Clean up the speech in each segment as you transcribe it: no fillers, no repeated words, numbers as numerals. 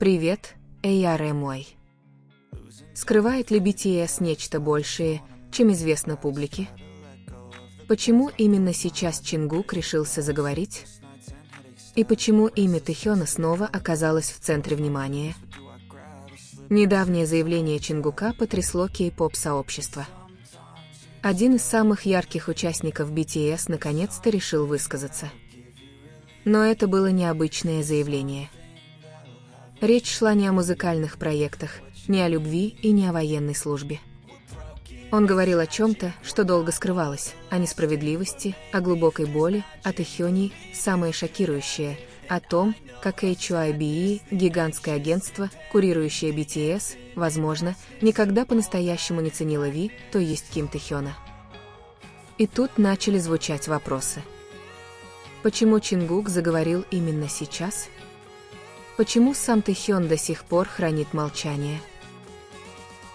Привет, ARMY. Скрывает ли BTS нечто большее, чем известно публике? Почему именно сейчас Чингук решился заговорить? И почему имя Тэхёна снова оказалось в центре внимания? Недавнее заявление Чингука потрясло кей-поп-сообщество. Один из самых ярких участников BTS наконец-то решил высказаться. Но это было необычное заявление. Речь шла не о музыкальных проектах, не о любви и не о военной службе. Он говорил о чем-то, что долго скрывалось, о несправедливости, о глубокой боли, о Тэхёне, самое шокирующее, о том, как HYBE, гигантское агентство, курирующее BTS, возможно, никогда по-настоящему не ценило Ви, то есть Ким Тэхёна. И тут начали звучать вопросы. Почему Чингук заговорил именно сейчас? Почему сам Тэхён до сих пор хранит молчание?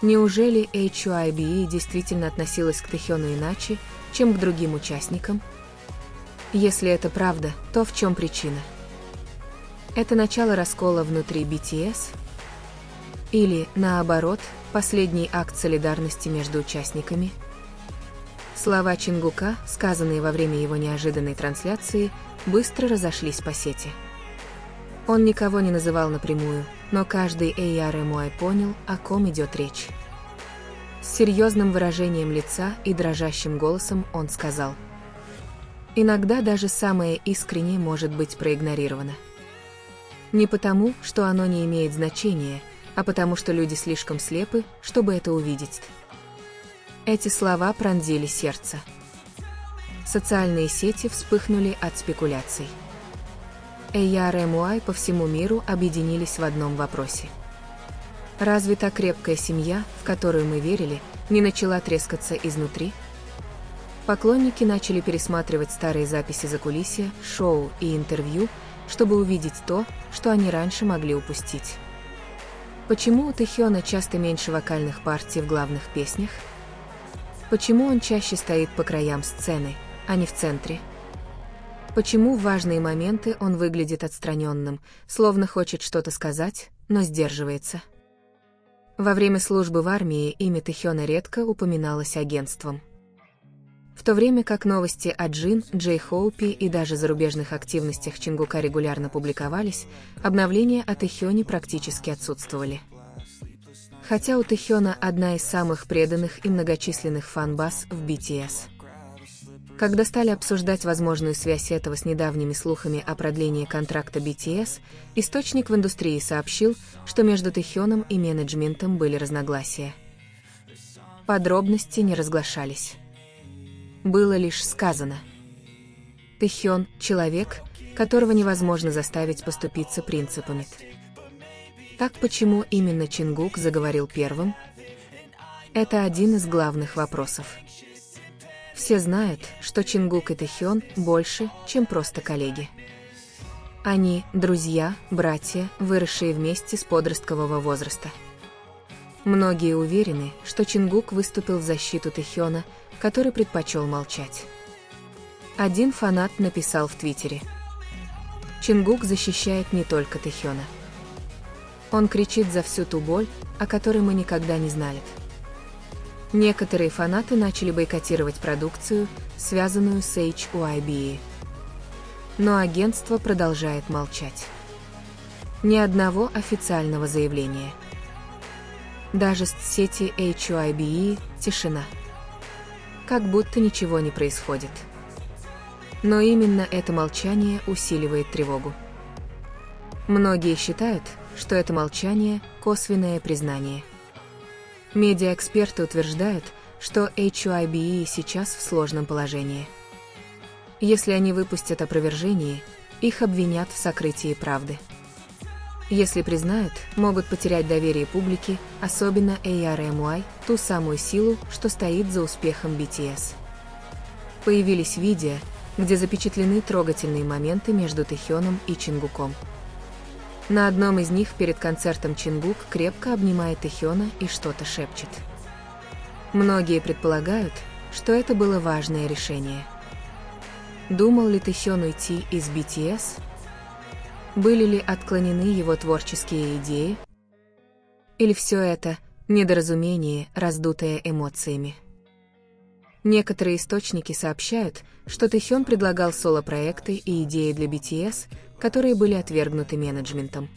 Неужели HYBE действительно относилась к Тэхёну иначе, чем к другим участникам? Если это правда, то в чем причина? Это начало раскола внутри BTS? Или, наоборот, последний акт солидарности между участниками? Слова Чингука, сказанные во время его неожиданной трансляции, быстро разошлись по сети. Он никого не называл напрямую, но каждый ARMY понял, о ком идет речь. С серьезным выражением лица и дрожащим голосом он сказал: «Иногда даже самое искреннее может быть проигнорировано. Не потому, что оно не имеет значения, а потому что люди слишком слепы, чтобы это увидеть». Эти слова пронзили сердце. Социальные сети вспыхнули от спекуляций. ARMY по всему миру объединились в одном вопросе. Разве та крепкая семья, в которую мы верили, не начала трескаться изнутри? Поклонники начали пересматривать старые записи закулисья, шоу и интервью, чтобы увидеть то, что они раньше могли упустить. Почему у Тэхёна часто меньше вокальных партий в главных песнях? Почему он чаще стоит по краям сцены, а не в центре? Почему в важные моменты он выглядит отстраненным, словно хочет что-то сказать, но сдерживается? Во время службы в армии имя Тэхёна редко упоминалось агентством. В то время как новости о Джин, J-Hope и даже зарубежных активностях Чингука регулярно публиковались, обновления о Тэхёне практически отсутствовали. Хотя у Тэхёна одна из самых преданных и многочисленных фан-баз в BTS. Когда стали обсуждать возможную связь этого с недавними слухами о продлении контракта BTS, источник в индустрии сообщил, что между Тэхёном и менеджментом были разногласия. Подробности не разглашались. Было лишь сказано: Тэхён – человек, которого невозможно заставить поступиться принципами. Так почему именно Чингук заговорил первым? Это один из главных вопросов. Все знают, что Чингук и Тэхён больше, чем просто коллеги. Они – друзья, братья, выросшие вместе с подросткового возраста. Многие уверены, что Чингук выступил в защиту Тэхёна, который предпочел молчать. Один фанат написал в Твиттере: «Чингук защищает не только Тэхёна. Он кричит за всю ту боль, о которой мы никогда не знали». Некоторые фанаты начали бойкотировать продукцию, связанную с HYBE. Но агентство продолжает молчать. Ни одного официального заявления. Даже с сети HYBE тишина. Как будто ничего не происходит. Но именно это молчание усиливает тревогу. Многие считают, что это молчание – косвенное признание. Медиаэксперты утверждают, что HYBE сейчас в сложном положении. Если они выпустят опровержение, их обвинят в сокрытии правды. Если признают, могут потерять доверие публики, особенно ARMY, ту самую силу, что стоит за успехом BTS. Появились видео, где запечатлены трогательные моменты между Тэхёном и Чингуком. На одном из них перед концертом Чингук крепко обнимает Тэхёна и что-то шепчет. Многие предполагают, что это было важное решение. Думал ли Тэхён уйти из BTS? Были ли отклонены его творческие идеи? Или все это недоразумение, раздутое эмоциями? Некоторые источники сообщают, что Тэхён предлагал соло-проекты и идеи для BTS, которые были отвергнуты менеджментом.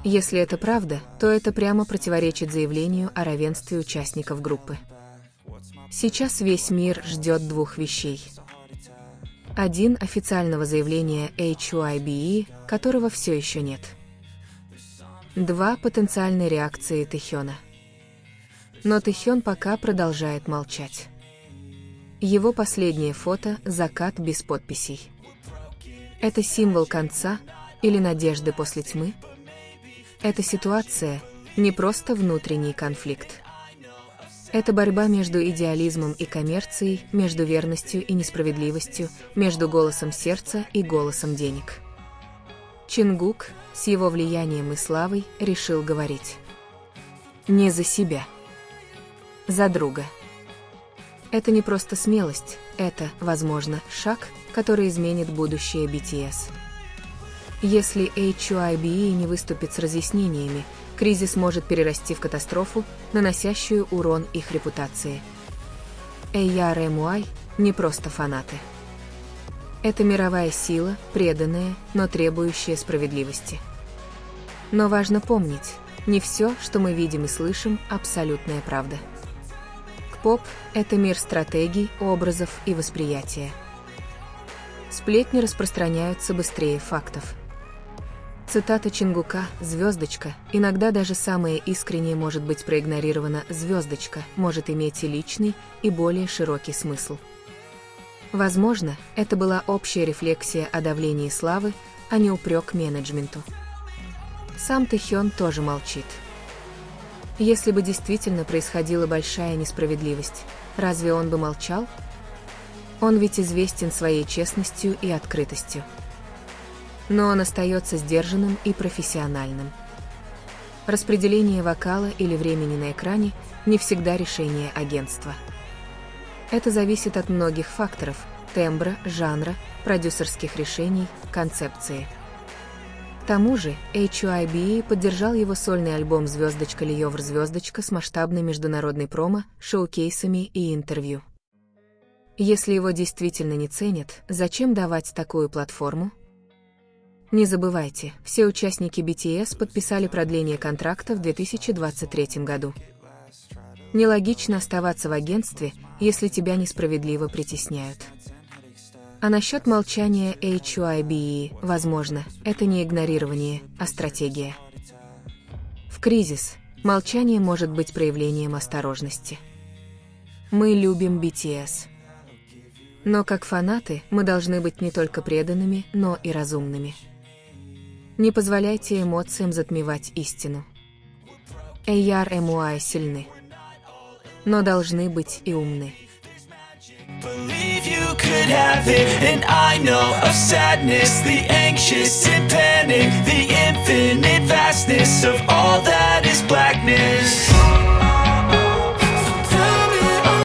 Если это правда, то это прямо противоречит заявлению о равенстве участников группы. Сейчас весь мир ждет двух вещей. 1. Официального заявления HYBE, которого все еще нет. 2. Потенциальной реакции Тэхёна. Но Тэхён пока продолжает молчать. Его последнее фото – закат без подписей. Это символ конца или надежды после тьмы? Эта ситуация – не просто внутренний конфликт. Это борьба между идеализмом и коммерцией, между верностью и несправедливостью, между голосом сердца и голосом денег. Чингук, с его влиянием и славой, решил говорить. Не за себя. За друга. Это не просто смелость, это, возможно, шаг, который изменит будущее BTS. Если HYBE не выступит с разъяснениями, кризис может перерасти в катастрофу, наносящую урон их репутации. ARMY не просто фанаты. Это мировая сила, преданная, но требующая справедливости. Но важно помнить, не все, что мы видим и слышим, абсолютная правда. К-поп – это мир стратегий, образов и восприятия. Сплетни распространяются быстрее фактов. Цитата Чингука «звездочка», иногда даже самое искреннее может быть проигнорировано, звездочка может иметь и личный, и более широкий смысл. Возможно, это была общая рефлексия о давлении славы, а не упрек менеджменту. Сам Тэхён тоже молчит. Если бы действительно происходила большая несправедливость, разве он бы молчал? Он ведь известен своей честностью и открытостью. Но он остается сдержанным и профессиональным. Распределение вокала или времени на экране не всегда решение агентства. Это зависит от многих факторов – тембра, жанра, продюсерских решений, концепции. К тому же, HYBE поддержал его сольный альбом «Звездочка Льёвр Звездочка» с масштабной международной промо, шоу-кейсами и интервью. Если его действительно не ценят, зачем давать такую платформу? Не забывайте, все участники BTS подписали продление контракта в 2023 году. Нелогично оставаться в агентстве, если тебя несправедливо притесняют. А насчет молчания HYBE, возможно, это не игнорирование, а стратегия. В кризис молчание может быть проявлением осторожности. Мы любим BTS. Но как фанаты мы должны быть не только преданными, но и разумными. Не позволяйте эмоциям затмевать истину. ARMY сильны, но должны быть и умны. Believe you could have it, and I know of sadness, the anxious and panic, the infinite vastness of all that is blackness.